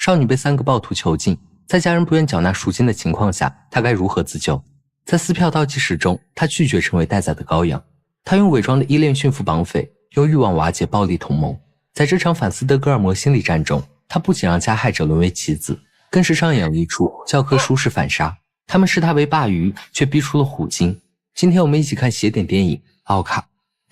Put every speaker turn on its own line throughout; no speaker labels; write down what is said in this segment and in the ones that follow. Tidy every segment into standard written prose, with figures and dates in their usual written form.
少女被3个暴徒囚禁，在家人不愿缴纳赎金的情况下，她该如何自救？在撕票倒计时中，她拒绝成为待宰的羔羊。她用伪装的依恋驯服绑匪，用欲望瓦解暴力同盟。在这场反斯德哥尔摩心理战中，她不仅让加害者沦为棋子，更是上演了一出教科书式反杀。他们视她为鲅鱼，却逼出了虎鲸。今天我们一起看邪典电影《奥卡》。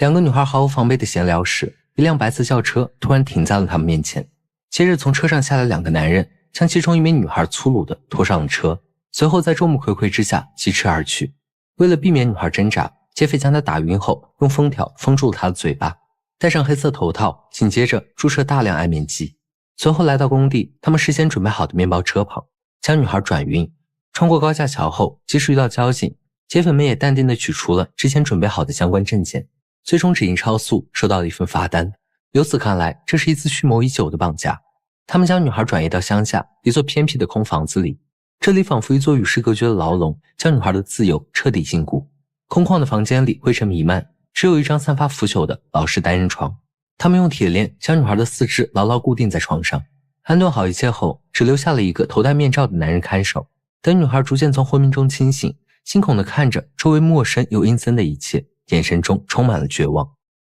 2个女孩毫无防备的闲聊时，一辆白色轿车突然停在了他们面前。接着从车上下来2个男人，将其中一名女孩粗鲁地拖上了车，随后在众目睽睽之下疾驰而去。为了避免女孩挣扎，劫匪将她打晕后，用封条封住了她的嘴巴，戴上黑色头套，紧接着注射大量安眠剂。随后来到工地，他们事先准备好的面包车旁，将女孩转晕。穿过高架桥后，即使遇到交警，劫匪们也淡定地取出了之前准备好的相关证件，最终只因超速收到了一份罚单。由此看来，这是一次蓄谋已久的绑架。他们将女孩转移到乡下一座偏僻的空房子里，这里仿佛一座与世隔绝的牢笼，将女孩的自由彻底禁锢。空旷的房间里灰尘弥漫，只有一张散发腐朽的老式单人床。他们用铁链将女孩的4肢牢牢固定在床上，安顿好一切后，只留下了一个头戴面罩的男人看守。等女孩逐渐从昏迷中清醒，惊恐地看着周围陌生又阴森的一切，眼神中充满了绝望。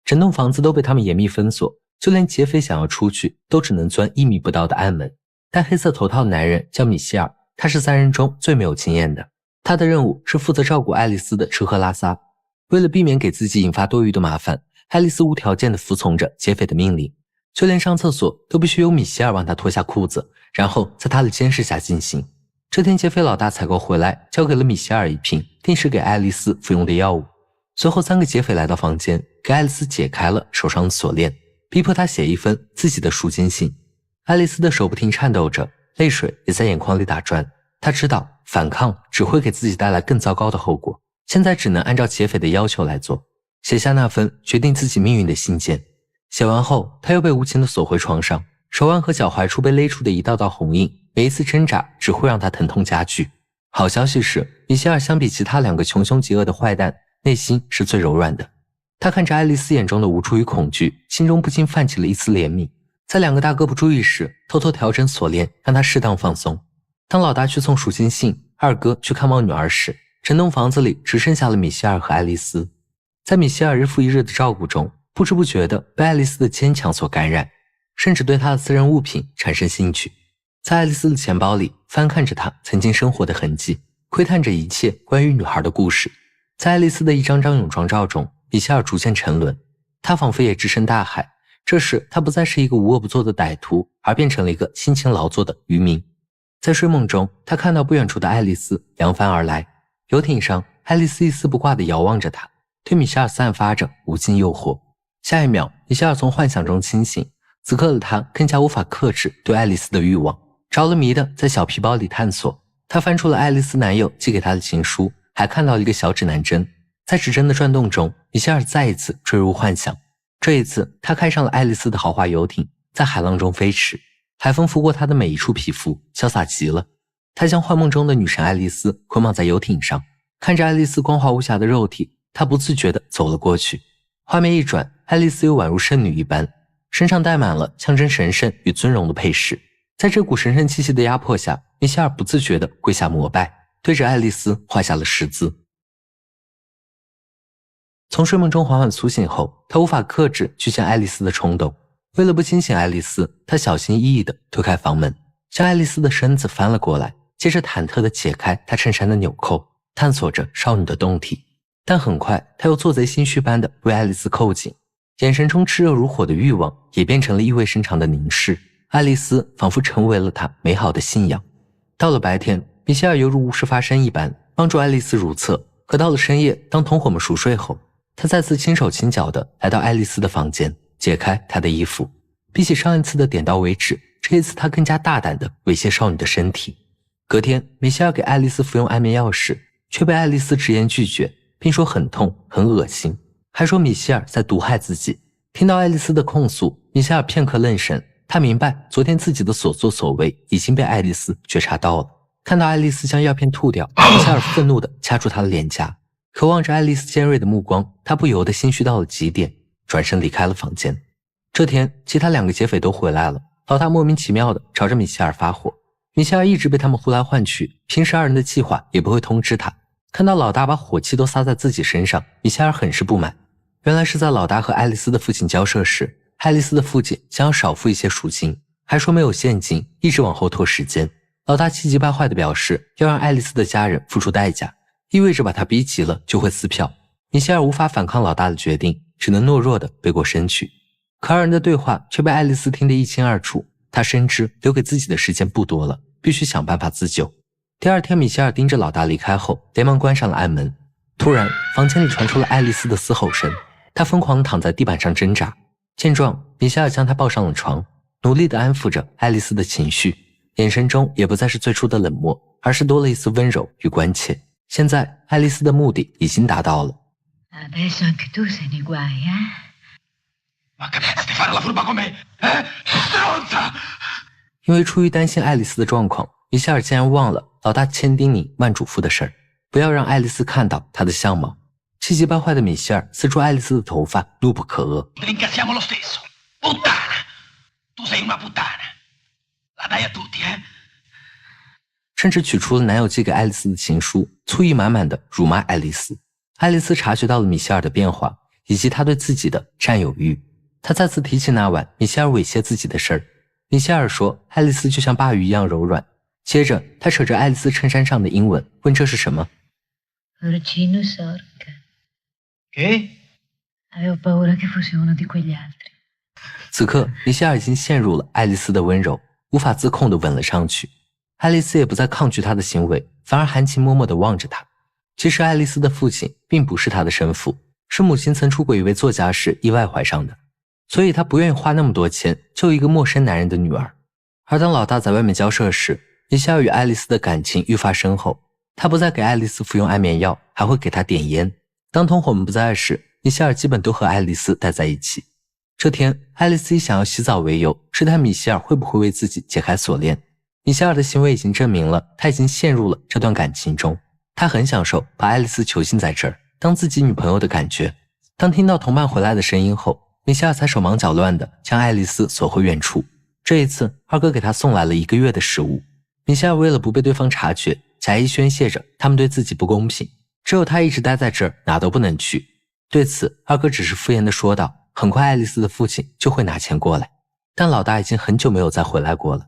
整栋房子都被他们严密封锁，就连劫匪想要出去都只能钻1米不到的暗门。戴黑色头套的男人叫米歇尔，他是3人中最没有经验的。他的任务是负责照顾爱丽丝的吃喝拉撒。为了避免给自己引发多余的麻烦，爱丽丝无条件地服从着劫匪的命令，就连上厕所都必须由米歇尔帮她脱下裤子，然后在他的监视下进行。这天劫匪老大采购回来，交给了米歇尔一瓶定时给爱丽丝服用的药物。随后3个劫匪来到房间，给爱丽丝解开了手上的锁链，逼迫她写一封自己的赎金信。爱丽丝的手不停颤抖着，泪水也在眼眶里打转。她知道反抗只会给自己带来更糟糕的后果，现在只能按照劫匪的要求来做，写下那份决定自己命运的信件。写完后，她又被无情地锁回床上，手腕和脚踝处被勒出的一道道红印，每一次挣扎只会让她疼痛加剧。好消息是，米歇尔相比其他2个穷凶极恶的坏蛋，内心是最柔软的。他看着爱丽丝眼中的无助与恐惧，心中不禁泛起了一丝怜悯。在2个大哥不注意时，偷偷调整锁链，让他适当放松。当老大去送赎金信，2哥去看望女儿时，整栋房子里只剩下了米歇尔和爱丽丝。在米歇尔日复一日的照顾中，不知不觉地被爱丽丝的坚强所感染，甚至对她的私人物品产生兴趣。在爱丽丝的钱包里翻看着她曾经生活的痕迹，窥探着一切关于女孩的故事。在爱丽丝的一张张泳装照中，米歇尔逐渐沉沦，他仿佛也置身大海。这时他不再是一个无恶不作的歹徒，而变成了一个辛勤劳作的渔民。在睡梦中，他看到不远处的爱丽丝扬帆而来，游艇上爱丽丝一丝不挂地遥望着他，对米歇尔散发着无尽诱惑。下一秒，米歇尔从幻想中清醒，此刻的他更加无法克制对爱丽丝的欲望，着了迷地在小皮包里探索。他翻出了爱丽丝男友寄给他的情书，还看到了一个小指南针。在指针的转动中，米歇尔再一次坠入幻想。这一次，他开上了爱丽丝的豪华游艇，在海浪中飞驰，海风拂过他的每一处皮肤，潇洒极了。他将幻梦中的女神爱丽丝捆绑在游艇上，看着爱丽丝光滑无瑕的肉体，他不自觉地走了过去。画面一转，爱丽丝又宛如圣女一般，身上戴满了象征神圣与尊荣的配饰。在这股神圣气息的压迫下，米歇尔不自觉地跪下膜拜，对着爱丽丝画下了十字。从睡梦中缓缓苏醒后，他无法克制去见爱丽丝的冲动。为了不惊醒爱丽丝，他小心翼翼地推开房门，将爱丽丝的身子翻了过来，接着忐忑地解开她衬衫的纽扣，探索着少女的胴体。但很快，他又做贼心虚般地为爱丽丝扣紧，眼神中炽热如火的欲望也变成了意味深长的凝视。爱丽丝仿佛成为了他美好的信仰。到了白天，米歇尔犹如无事发生一般，帮助爱丽丝如厕。可到了深夜，当同伙们熟睡后，他再次轻手轻脚地来到爱丽丝的房间，解开她的衣服。比起上一次的点到为止，这一次他更加大胆地猥亵少女的身体。隔天，米歇尔给爱丽丝服用安眠药时，却被爱丽丝直言拒绝，并说很痛很恶心，还说米歇尔在毒害自己。听到爱丽丝的控诉，米歇尔片刻愣神，他明白昨天自己的所作所为已经被爱丽丝觉察到了。看到爱丽丝将药片吐掉，米歇尔愤怒地掐住她的脸颊，渴望着爱丽丝尖锐的目光，他不由得心虚到了极点，转身离开了房间。这天，其他2个劫匪都回来了，老大莫名其妙的朝着米歇尔发火，米歇尔一直被他们呼来唤去，平时二人的计划也不会通知他。看到老大把火气都撒在自己身上，米歇尔很是不满。原来是在老大和爱丽丝的父亲交涉时，爱丽丝的父亲想要少付一些赎金，还说没有现金，一直往后拖时间。老大气急败坏地表示要让爱丽丝的家人付出代价，意味着把他逼急了就会撕票。米歇尔无法反抗老大的决定，只能懦弱地背过身去。可二人的对话却被爱丽丝听得一清二楚，她深知留给自己的时间不多了，必须想办法自救。第二天，米歇尔盯着老大离开后，连忙关上了暗门。突然，房间里传出了爱丽丝的嘶吼声，她疯狂地躺在地板上挣扎。见状，米歇尔将她抱上了床，努力地安抚着爱丽丝的情绪，眼神中也不再是最初的冷漠，而是多了一丝温柔与关切。现在，爱丽丝的目的已经达到了。
Adesso anche tu sei nei guai,
Ma che pensi di fare la furba con me? Stronza!
因为出于担心爱丽丝的状况，米歇尔竟然忘了老大千叮咛万嘱咐的事儿，不要让爱丽丝看到她的相貌。气急败坏的米歇尔撕住爱丽丝的头发，怒不可遏。
Ringraziamo lo stesso. Puttana! Tu sei una puttana. La dai a tutti,
甚至取出了男友寄给爱丽丝的情书，醋意满满的辱骂爱丽丝。爱丽丝察觉到了米歇尔的变化，以及他对自己的占有欲。她再次提起那晚米歇尔猥亵自己的事儿。米歇尔说爱丽丝就像鲅鱼一样柔软。接着他扯着爱丽丝衬衫上的英文，问这是什么。
Porcino sorca.
Che?
Avevo paura che fosse uno di quegli altri.
此刻米歇尔已经陷入了爱丽丝的温柔，无法自控地吻了上去。爱丽丝也不再抗拒他的行为，反而含情脉脉地望着他。其实爱丽丝的父亲并不是她的生父，是母亲曾出轨一位作家时意外怀上的，所以她不愿意花那么多钱救一个陌生男人的女儿。而当老大在外面交涉时，米歇尔与爱丽丝的感情愈发深厚，他不再给爱丽丝服用安眠药，还会给她点烟。当同伙们不在时，米歇尔基本都和爱丽丝待在一起。这天，爱丽丝以想要洗澡为由，试探米歇尔会不会为自己解开锁链。米歇尔的行为已经证明了他已经陷入了这段感情中。他很享受把爱丽丝囚禁在这儿，当自己女朋友的感觉。当听到同伴回来的声音后，米歇尔才手忙脚乱地将爱丽丝锁回原处。这一次，二哥给他送来了1个月的食物。米歇尔为了不被对方察觉，假意宣泄着他们对自己不公平，只有他一直待在这儿，哪都不能去。对此，二哥只是敷衍地说道，很快爱丽丝的父亲就会拿钱过来。但老大已经很久没有再回来过了。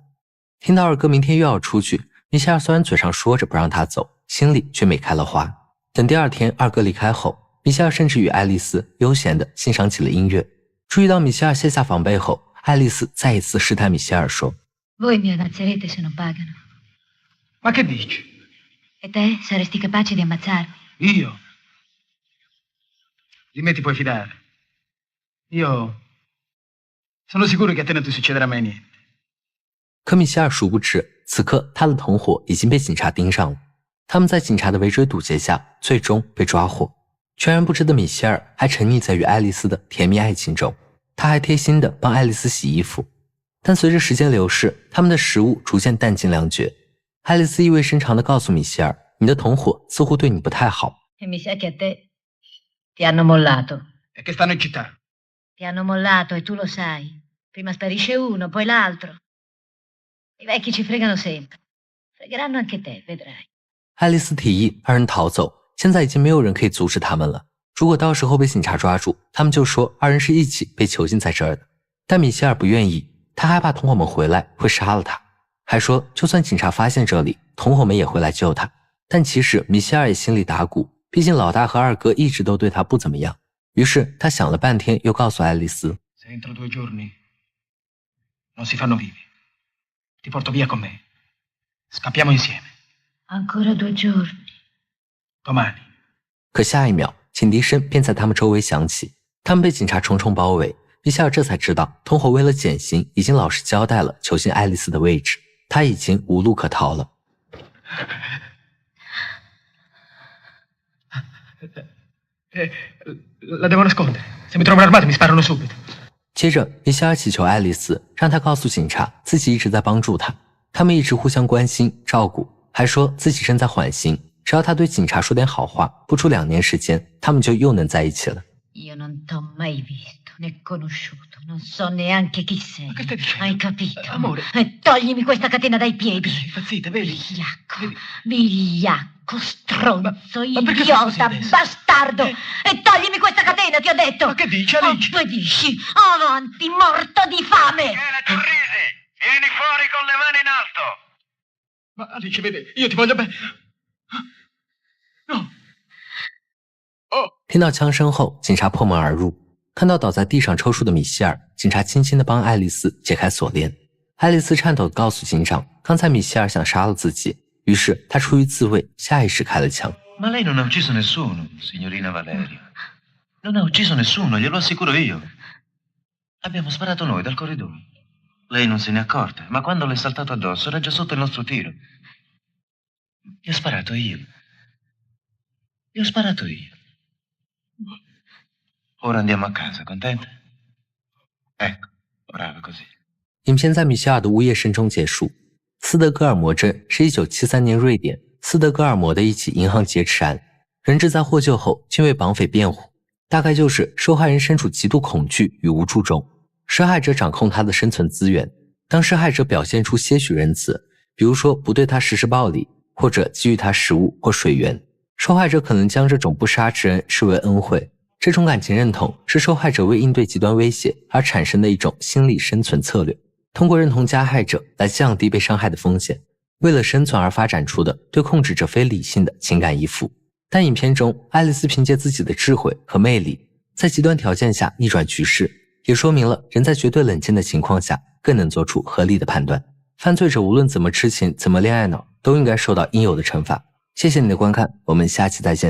听到二哥明天又要出去，米歇尔虽然嘴上说着不让他走，心里却美开了花。等第二天二哥离开后，米歇尔甚至与爱丽丝悠闲地欣赏起了音乐。注意到米歇尔卸下防备后，爱丽丝再一次试探米歇尔说
Voi mi ammazzerete se non pagano.
Ma che dici?
E te saresti capace di ammazzarmi?
Io? Di me ti puoi fidare. Io sono sicuro che a te non ti succederà mai niente.
可米歇尔殊不知，此刻他的同伙已经被警察盯上了。他们在警察的围追堵截下，最终被抓获。全然不知的米歇尔还沉溺在与爱丽丝的甜蜜爱情中，他还贴心地帮爱丽丝洗衣服。但随着时间流逝，他们的食物逐渐淡尽粮绝。爱丽丝意味深长地告诉米歇尔，你的同伙似乎对你不太好。
E mi sa che a te ti hanno mollato.
E che stanno in città.
Ti hanno mollato e tu lo sai. Prima sparisce uno, poi l'altro. I vecchi ci fregano sempre. Fregheranno anche te, vedrai.
爱丽丝提议二人逃走，现在已经没有人可以阻止他们了。如果到时候被警察抓住，他们就说二人是一起被囚禁在这儿的。但米歇尔不愿意，他害怕同伙们回来会杀了他，还说就算警察发现这里，同伙们也会来救他。但其实米歇尔也心里打鼓，毕竟老大和二哥一直都对他不怎么样。于是他想了半天，又告诉爱丽丝
Se entro 2 giorni non si fanno vivi. Ti porto via con me. Scappiamo insieme.
Ancora 2 giorni.
Domani.
可下一秒，警笛声便在他们周围响起，他们被警察重重包围。米歇尔这才知道，同伙为了减刑，已经老实交代了囚禁爱丽丝的位置，他已经无路可逃了。
La devo nascondere. Se mi trovano armati mi sparano subito.
接着，米歇尔祈求爱丽丝，让她告诉警察自己一直在帮助她，他们一直互相关心照顾，还说自己正在缓刑，只要他对警察说点好话，不出2年时间，他们就又能在一起了。
Io non t'ho mai visto né conosciuto, non so neanche chi sei.
Ma che stai dicendo?
Hai capito?
Amore.
E toglimi questa catena dai piedi.
Sei impazzita, vedi?
Vigliacco,
Vedi?
vigliacco, stronzo,
ma perché fai così
idiota,
adesso?
bastardo! E toglimi questa catena, ti ho detto!
Ma che dici, Alice?
Obbedisci! Avanti, morto di fame!
Michele Turrisi, vieni fuori con le mani in alto.
Ma Alice, vedi, io ti voglio bene. No. Oh.
听到枪声后，警察破门而入，看到倒在地上抽搐的米歇尔，警察轻轻地帮爱丽丝解开锁链。爱丽丝颤抖地告诉警长，刚才米歇尔想杀了自己，于是他出于自卫，下意识开了枪。
Ma lei non ha ucciso nessuno, signorina Valeria. Non ha ucciso nessuno, glielo assicuro io. Abbiamo sparato noi dal corridoio. Lei non se n'è accorta, ma quando le è saltato addosso era già sotto il nostro tiro. Gli ho sparato io. Gli ho sparato io. Ora andiamo a casa, contenta? Ecco, brava così.
影片在米歇尔的呜咽声中结束。斯德哥尔摩镇是1973年瑞典斯德哥尔摩的一起银行劫持案，人质在获救后均为绑匪辩护，大概就是受害人身处极度恐惧与无助中，施害者掌控他的生存资源。当施害者表现出些许仁慈，比如说不对他实施暴力，或者给予他食物或水源，受害者可能将这种不杀之恩视为恩惠。这种感情认同是受害者为应对极端威胁而产生的一种心理生存策略，通过认同加害者来降低被伤害的风险，为了生存而发展出的对控制者非理性的情感依附。但影片中，爱丽丝凭借自己的智慧和魅力，在极端条件下逆转局势，也说明了人在绝对冷静的情况下更能做出合理的判断。犯罪者无论怎么痴情，怎么恋爱脑，都应该受到应有的惩罚。谢谢你的观看，我们下期再见。